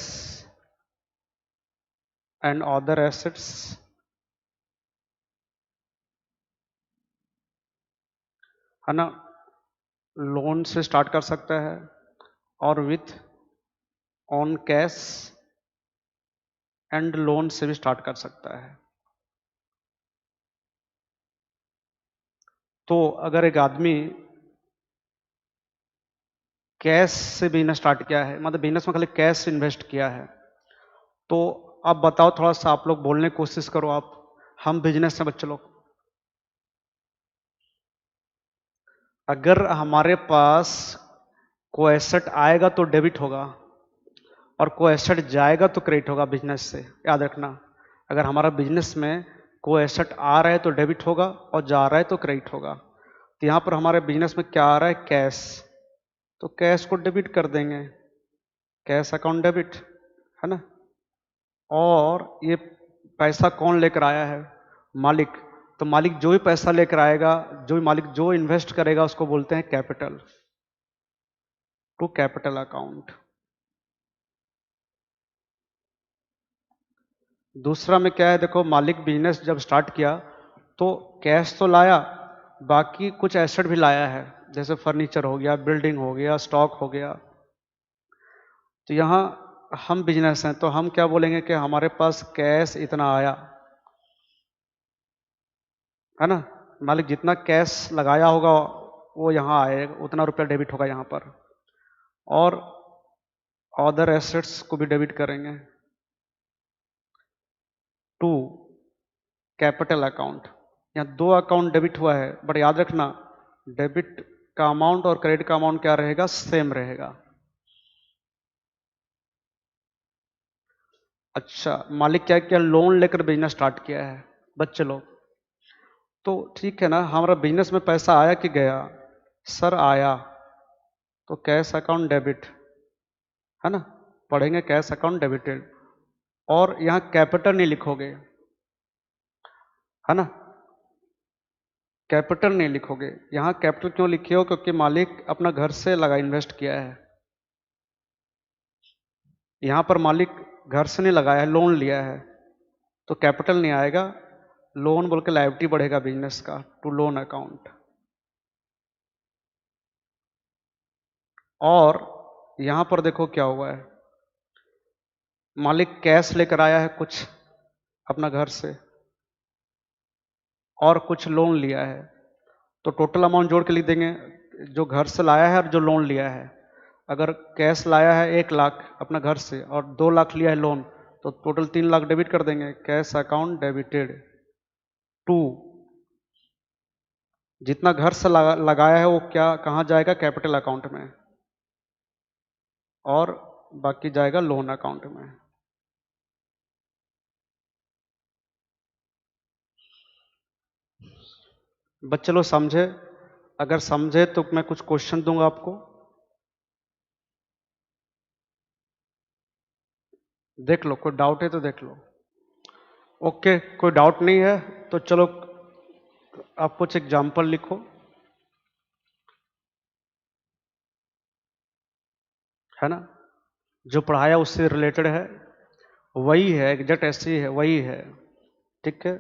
Speaker 1: and other assets, है ना, लोन से स्टार्ट कर सकता है, और with own cash and loan से भी स्टार्ट कर सकता है। तो अगर एक आदमी कैश से बिजनेस स्टार्ट किया है, मतलब बिजनेस में खाली कैश इन्वेस्ट किया है, तो अब बताओ, थोड़ा सा आप लोग बोलने की कोशिश करो। आप, हम बिजनेस में बच्चे लोग, अगर हमारे पास कोई एसेट आएगा तो डेबिट होगा, और कोई एसेट जाएगा तो क्रेडिट होगा बिजनेस से, याद रखना। अगर हमारा बिजनेस में कोई एसेट आ रहा है तो डेबिट होगा, और जा रहा है तो क्रेडिट होगा। तो यहां पर हमारे बिजनेस में क्या आ रहा है? कैश, तो कैश को डेबिट कर देंगे, कैश अकाउंट डेबिट, है ना। और ये पैसा कौन लेकर आया है? मालिक। तो मालिक जो भी पैसा लेकर आएगा, जो भी मालिक जो इन्वेस्ट करेगा उसको बोलते हैं कैपिटल, टू कैपिटल अकाउंट। दूसरा में क्या है? देखो, मालिक बिजनेस जब स्टार्ट किया तो कैश तो लाया, बाकी कुछ एसेट भी लाया है, जैसे फर्नीचर हो गया, बिल्डिंग हो गया, स्टॉक हो गया। तो यहाँ हम बिजनेस हैं तो हम क्या बोलेंगे कि हमारे पास कैश इतना आया, है ना। मालिक जितना कैश लगाया होगा वो यहाँ आएगा, उतना रुपया डेबिट होगा यहाँ पर, और अदर एसेट्स को भी डेबिट करेंगे टू कैपिटल अकाउंट। यहाँ 2 अकाउंट डेबिट हुआ है, बट याद रखना डेबिट का अमाउंट और क्रेडिट का अमाउंट क्या रहेगा? सेम रहेगा। अच्छा, मालिक क्या किया? लोन लेकर बिजनेस स्टार्ट किया है बच्चे लोग। तो ठीक है ना, हमारा बिजनेस में पैसा आया कि गया? सर आया, तो कैश अकाउंट डेबिट, है ना, पढ़ेंगे कैश अकाउंट डेबिटेड। और यहाँ कैपिटल नहीं लिखोगे, है ना, कैपिटल नहीं लिखोगे। यहां कैपिटल क्यों लिखे हो? क्योंकि मालिक अपना घर से लगा इन्वेस्ट किया है। यहां पर मालिक घर से नहीं लगाया है, लोन लिया है, तो कैपिटल नहीं आएगा। लोन बोल के लायबिलिटी बढ़ेगा बिजनेस का, टू लोन अकाउंट। और यहां पर देखो क्या हुआ है, मालिक कैश लेकर आया है कुछ अपना घर से, और कुछ लोन लिया है, तो टोटल अमाउंट जोड़ के लिख देंगे, जो घर से लाया है और जो लोन लिया है। अगर कैश लाया है 1 लाख अपना घर से और 2 लाख लिया है लोन, तो टोटल 3 लाख डेबिट कर देंगे। कैश अकाउंट डेबिटेड टू, जितना घर से लगाया है वो क्या कहाँ जाएगा? कैपिटल अकाउंट में, और बाकी जाएगा लोन अकाउंट में। बच्चे लोग समझे? अगर समझे तो मैं कुछ क्वेश्चन दूंगा आपको, देख लो। कोई डाउट है तो देख लो। ओके, कोई डाउट नहीं है तो चलो आप कुछ एग्जाम्पल लिखो, है ना? जो पढ़ाया उससे रिलेटेड है, वही है, एग्जैक्ट ऐसे ही है, वही है। ठीक है,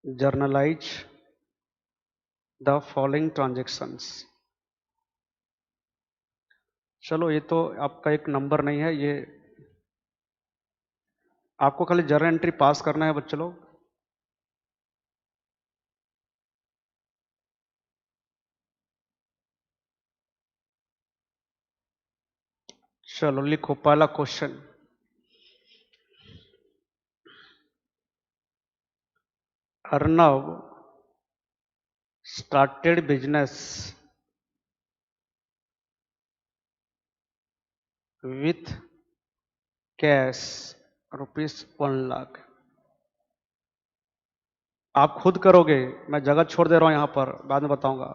Speaker 1: जर्नलाइज द फॉलोइंग ट्रांजेक्शंस। चलो ये तो आपका एक नंबर नहीं है, ये आपको खाली जर्नल एंट्री पास करना है बच्चे लोग। चलो लिखो पहला question. Arnav started business with cash ₹1 lakh. आप खुद करोगे, मैं जगह छोड़ दे रहा हूं यहां पर, बाद में बताऊंगा।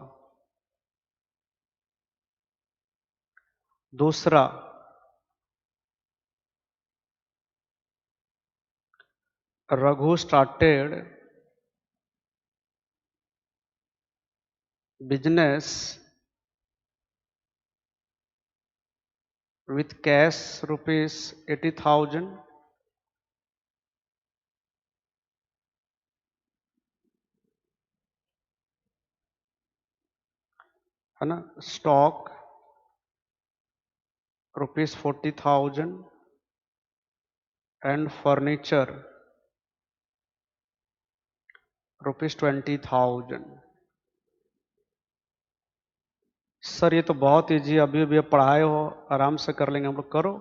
Speaker 1: दूसरा, Raghu started business with cash ₹80,000 है ना, स्टॉक ₹40,000 एंड फर्नीचर ₹20,000। सर ये तो बहुत ईजी, अभी अभी आप पढ़ाए हो, आराम से कर लेंगे हम लोग, करो।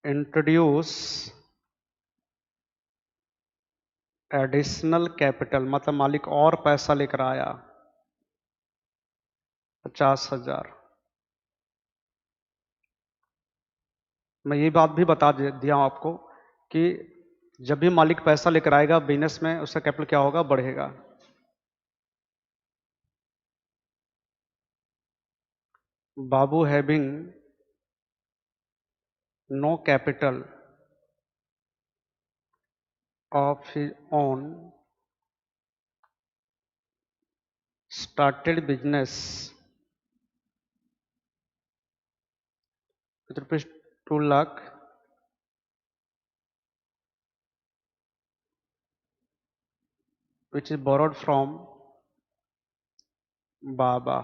Speaker 1: इंट्रोड्यूस एडिशनल कैपिटल, मतलब मालिक और पैसा लेकर आया 50,000। मैं ये बात भी बता दिया हूं आपको कि जब भी मालिक पैसा लेकर आएगा बिजनेस में, उसका कैपिटल क्या होगा? बढ़ेगा। Babu having no capital of his own started business with ₹2 lakh which is borrowed from Baba.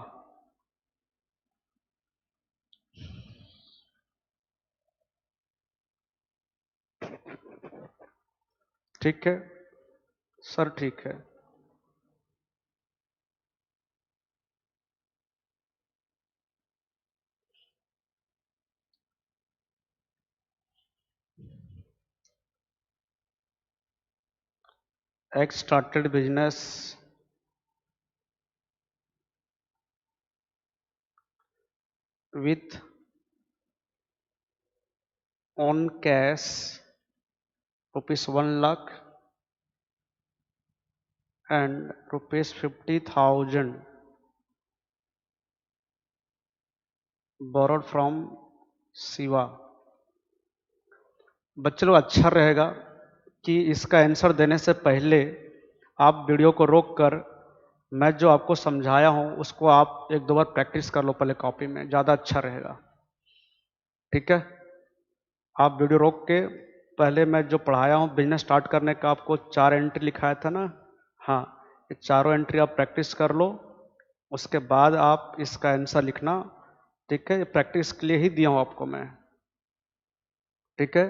Speaker 1: ठीक है सर, ठीक है। X started business with own cash ₹1 lakh and ₹50,000 borrowed from Shiva. बच्चे लोग अच्छा रहेगा कि इसका आंसर देने से पहले आप वीडियो को रोक कर मैं जो आपको समझाया हूं उसको आप एक दो बार प्रैक्टिस कर लो पहले कॉपी में, ज़्यादा अच्छा रहेगा। ठीक है, आप वीडियो रोक के पहले मैं जो पढ़ाया हूं बिजनेस स्टार्ट करने का आपको 4 एंट्री लिखाया था ना, हाँ, ये चारों एंट्री आप प्रैक्टिस कर लो, उसके बाद आप इसका आंसर लिखना। ठीक है, ये प्रैक्टिस के लिए ही दिया हूं आपको मैं। ठीक है,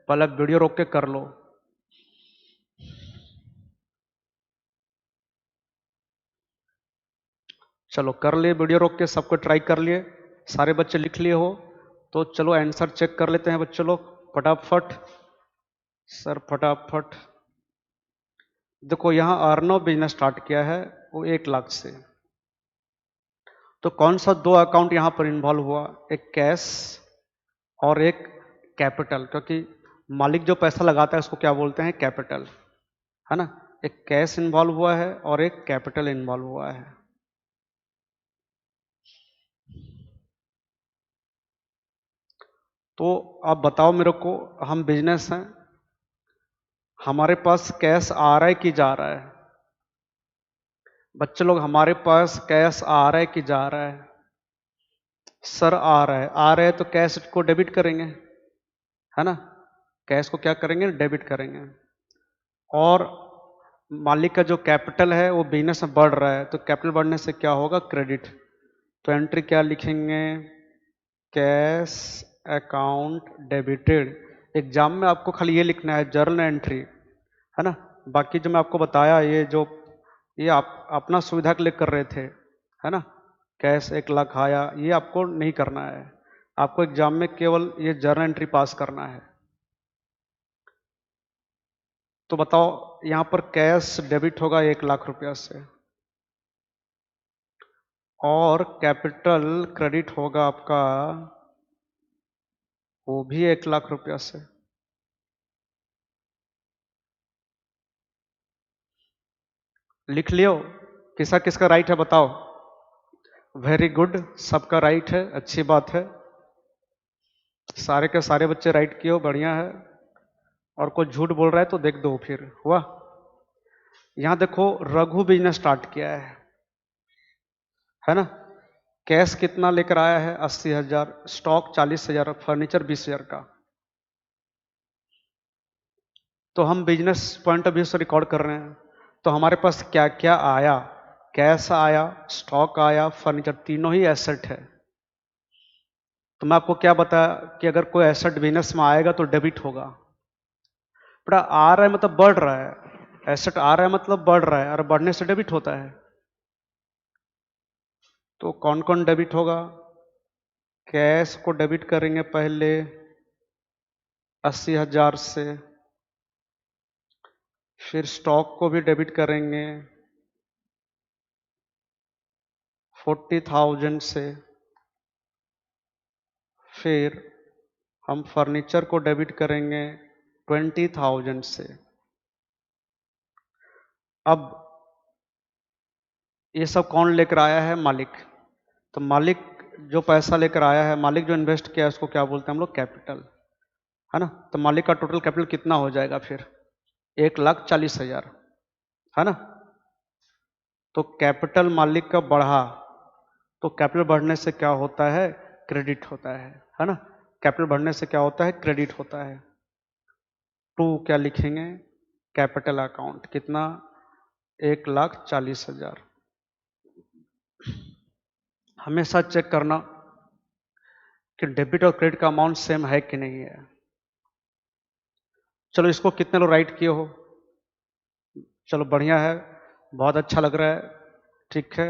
Speaker 1: पहले वीडियो रोक के कर लो। चलो कर लिए, वीडियो रोक के सबको ट्राई कर लिए, सारे बच्चे लिख लिए हो तो चलो आंसर चेक कर लेते हैं बच्चे लोग फटाफट। सर फटाफट देखो, यहां अर्नव बिजनेस स्टार्ट किया है वो 1 लाख से, तो कौन सा 2 अकाउंट यहां पर इन्वॉल्व हुआ, एक कैश और एक कैपिटल, क्योंकि मालिक जो पैसा लगाता है उसको क्या बोलते हैं, कैपिटल, है ना। एक कैश इन्वॉल्व हुआ है और एक कैपिटल इन्वॉल्व हुआ है। तो आप बताओ मेरे को, हम बिजनेस हैं, हमारे पास कैश आ रहा है कि जा रहा है, बच्चे लोग हमारे पास कैश आ रहा है कि जा रहा है, सर आ रहा है, आ रहा है तो कैश को डेबिट करेंगे, है ना, कैश को क्या करेंगे, डेबिट करेंगे। और मालिक का जो कैपिटल है वो बिजनेस में बढ़ रहा है, तो कैपिटल बढ़ने से क्या होगा, क्रेडिट। तो एंट्री क्या लिखेंगे, कैश अकाउंट डेबिटेड। एग्जाम में आपको खाली ये लिखना है जर्नल एंट्री, है ना, बाकी जो मैं आपको बताया ये आप अपना सुविधा के लिए कर रहे थे, है ना, कैश 1 लाख आया, ये आपको नहीं करना है, आपको एग्जाम में केवल ये जर्नल एंट्री पास करना है। तो बताओ यहां पर कैश डेबिट होगा 1 लाख रुपया से और कैपिटल क्रेडिट होगा आपका वो भी 1 लाख रुपया से। लिख लियो, किसका किसका राइट है बताओ। वेरी गुड, सबका राइट है, अच्छी बात है, सारे के सारे बच्चे राइट किए हो, बढ़िया है। और कोई झूठ बोल रहा है तो देख दो फिर, हुआ। यहां देखो रघु बिजनेस स्टार्ट किया है ना, कैश कितना लेकर आया है, 80,000, स्टॉक 40,000, फर्नीचर 20,000 का। तो हम बिजनेस पॉइंट ऑफ व्यू से रिकॉर्ड कर रहे हैं, तो हमारे पास क्या क्या आया, कैश आया, स्टॉक आया, फर्नीचर, तीनों ही एसेट है। तो मैं आपको क्या बताया कि अगर कोई एसेट बिजनेस में आएगा तो डेबिट होगा, बड़ा आ रहा है मतलब बढ़ रहा है, एसेट आ रहा है मतलब बढ़ रहा है, और बढ़ने से डेबिट होता है। तो कौन कौन डेबिट होगा, कैश को डेबिट करेंगे पहले 80,000 से, फिर स्टॉक को भी डेबिट करेंगे 40,000 से, फिर हम फर्नीचर को डेबिट करेंगे 20,000 से। अब ये सब कौन लेकर आया है, मालिक। तो मालिक जो पैसा लेकर आया है, मालिक जो इन्वेस्ट किया है उसको क्या बोलते हैं हम लोग, कैपिटल, है ना। तो मालिक का टोटल कैपिटल कितना हो जाएगा फिर, 1,40,000, है ना। तो कैपिटल मालिक का बढ़ा, तो कैपिटल बढ़ने से क्या होता है, क्रेडिट होता है ना। कैपिटल बढ़ने से क्या होता है, क्रेडिट होता है। टू क्या लिखेंगे, कैपिटल अकाउंट कितना, 1,40,000। हमेशा चेक करना कि डेबिट और क्रेडिट का अमाउंट सेम है कि नहीं है। चलो इसको कितने लोग राइट किए हो, चलो बढ़िया है, बहुत अच्छा लग रहा है, ठीक है।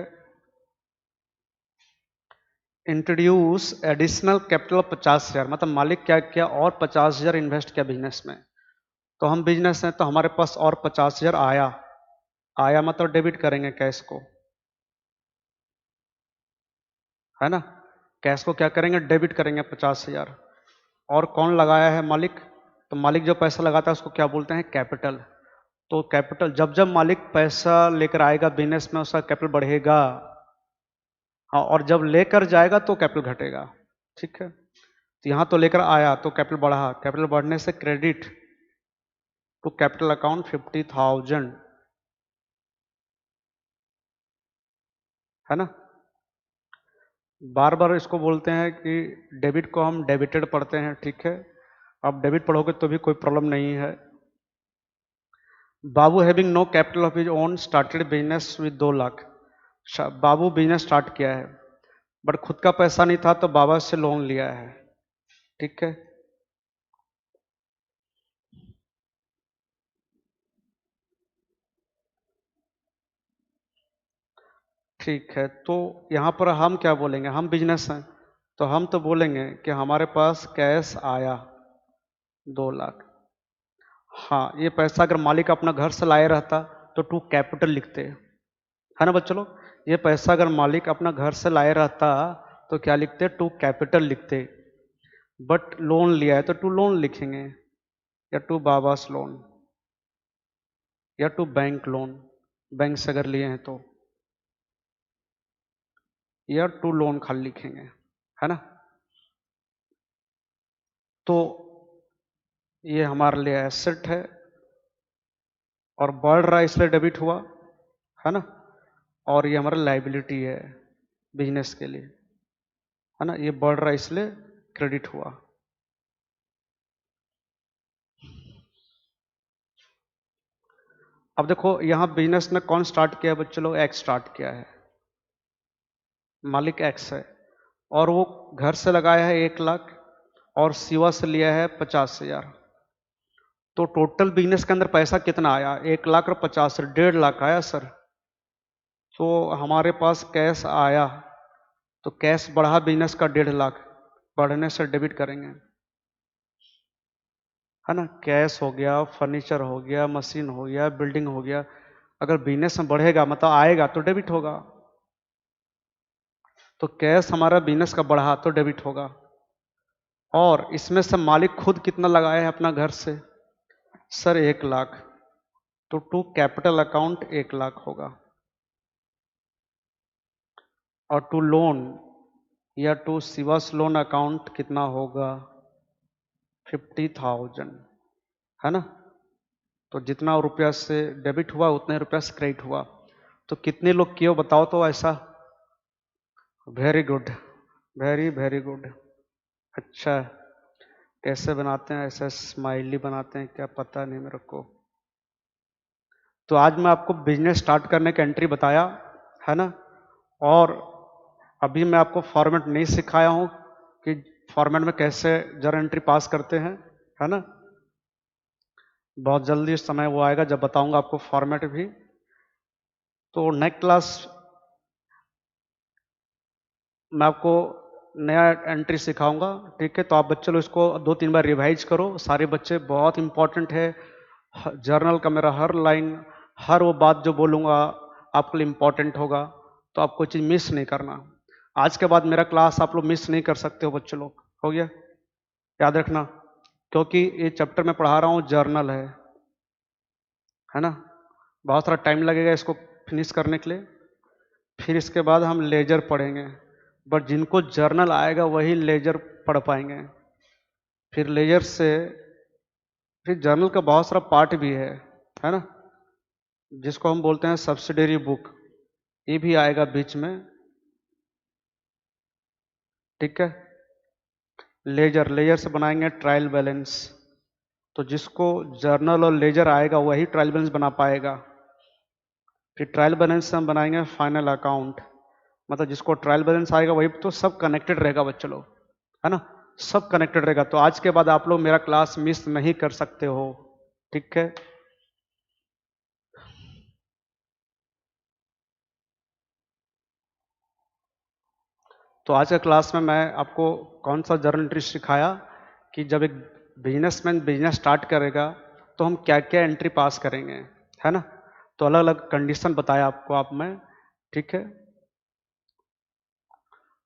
Speaker 1: इंट्रोड्यूस एडिशनल कैपिटल ऑफ 50,000, मतलब मालिक क्या किया, और 50,000 इन्वेस्ट किया बिजनेस में। तो हम बिजनेस हैं तो हमारे पास और 50,000 आया, आया मतलब डेबिट करेंगे कैश को, है ना। कैश को क्या करेंगे, डेबिट करेंगे 50,000। और कौन लगाया है, मालिक। तो मालिक जो पैसा लगाता है उसको क्या बोलते हैं, कैपिटल। तो कैपिटल जब जब मालिक पैसा लेकर आएगा बिजनेस में उसका कैपिटल बढ़ेगा, हाँ, और जब लेकर जाएगा तो कैपिटल घटेगा। ठीक है, तो यहां तो लेकर आया तो कैपिटल बढ़ा, कैपिटल बढ़ने से क्रेडिट टू कैपिटल अकाउंट 50,000, है ना। बार बार इसको बोलते हैं कि डेबिट को हम डेबिटेड पढ़ते हैं, ठीक है। अब डेबिट पढ़ोगे तो भी कोई प्रॉब्लम नहीं है। Babu having no capital of his own started business with 2 lakh. Babu business start किया है बट खुद का पैसा नहीं था तो बाबा से लोन लिया है, ठीक है। ठीक है, तो यहां पर हम क्या बोलेंगे, हम बिजनेस हैं तो हम तो बोलेंगे कि हमारे पास कैश आया 2 लाख। हाँ, ये पैसा अगर मालिक अपना घर से लाए रहता तो टू कैपिटल लिखते, है ना बच्चों लोग। ये पैसा अगर मालिक अपना घर से लाए रहता तो क्या लिखते, टू कैपिटल लिखते। बट लोन लिया है तो टू लोन लिखेंगे, या टू बाबास लोन, या टू बैंक लोन, बैंक से अगर लिए हैं तो, या टू लोन खाली लिखेंगे, है ना। तो ये हमारे लिए एसेट है और बढ़ रहा है इसलिए डेबिट हुआ, है ना। और ये हमारा लाइबिलिटी है बिजनेस के लिए, है ना। ये बढ़ रहा है इसलिए क्रेडिट हुआ। अब देखो यहां बिजनेस ने कौन स्टार्ट किया है बच्चों लोग, एक्स स्टार्ट किया है, मालिक एक्स है और वो घर से लगाया है 1 लाख और सिवा से लिया है 50,000। तो टोटल बिजनेस के अंदर पैसा कितना आया, 1 लाख और 50, 1.5 लाख आया सर। तो हमारे पास कैश आया तो कैश बढ़ा बिजनेस का 1.5 लाख, बढ़ने से डेबिट करेंगे, है ना। कैश हो गया, फर्नीचर हो गया, मशीन हो गया, बिल्डिंग हो गया, अगर बिजनेस में बढ़ेगा मतलब आएगा तो डेबिट होगा। तो कैश हमारा बिजनेस का बढ़ा तो डेबिट होगा। और इसमें से मालिक खुद कितना लगाया है अपना घर से, सर 1 लाख, तो टू कैपिटल अकाउंट 1 लाख होगा। और टू लोन या टू सिवास लोन अकाउंट कितना होगा, 50,000, है ना। तो जितना रुपया से डेबिट हुआ उतने रुपया से क्रेडिट हुआ। तो कितने लोग किए बताओ तो ऐसा, very good, very very good. अच्छा, कैसे बनाते हैं, ऐसा स्माइली बनाते हैं क्या पता नहीं मेरे को। तो आज मैं आपको बिजनेस स्टार्ट करने का एंट्री बताया, है ना। और अभी मैं आपको फॉर्मेट नहीं सिखाया हूं कि फॉर्मेट में कैसे जर्नल एंट्री पास करते हैं, है ना। बहुत जल्दी इस समय वो आएगा जब बताऊंगा आपको फॉर्मेट भी। तो नेक्स्ट क्लास मैं आपको नया एंट्री सिखाऊंगा, ठीक है। तो आप बच्चे लोग इसको 2-3 बार रिवाइज करो सारे बच्चे, बहुत इंपॉर्टेंट है। जर्नल का मेरा हर लाइन, हर वो बात जो बोलूंगा आपके लिए इंपॉर्टेंट होगा, तो आप कोई चीज़ मिस नहीं करना। आज के बाद मेरा क्लास आप लोग मिस नहीं कर सकते हो बच्चे लोग, हो गया, याद रखना। क्योंकि ये चैप्टर मैं पढ़ा रहा हूँ जर्नल है ना। बहुत सारा टाइम लगेगा इसको फिनिश करने के लिए। फिर इसके बाद हम लेजर पढ़ेंगे, बट जिनको जर्नल आएगा वही लेजर पढ़ पाएंगे। फिर लेजर से फिर जर्नल का बहुत सारा पार्ट भी है ना, जिसको हम बोलते हैं सब्सिडरी बुक, ये भी आएगा बीच में, ठीक है। लेजर, लेजर से बनाएंगे ट्रायल बैलेंस। तो जिसको जर्नल और लेजर आएगा वही ट्रायल बैलेंस बना पाएगा। फिर ट्रायल बैलेंस से हम बनाएंगे फाइनल अकाउंट, मतलब जिसको ट्रायल बैलेंस आएगा वही, तो सब कनेक्टेड रहेगा बच्चों लोग, है ना। सब कनेक्टेड रहेगा। तो आज के बाद आप लोग मेरा क्लास मिस नहीं कर सकते हो, ठीक है। तो आज के क्लास में मैं आपको कौन सा जर्नल एंट्री सिखाया कि जब एक बिजनेसमैन बिजनेस स्टार्ट करेगा तो हम क्या क्या एंट्री पास करेंगे, है ना। तो अलग अलग कंडीशन बताया आपको आप में, ठीक है।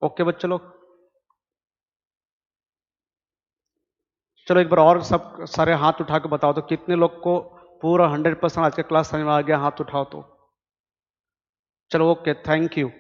Speaker 1: ओके बच्चों लोग, चलो एक बार और सब सारे हाथ उठा के बताओ तो कितने लोग को पूरा 100% आज का क्लास समझ में आ गया, हाथ उठाओ तो। चलो ओके, थैंक यू।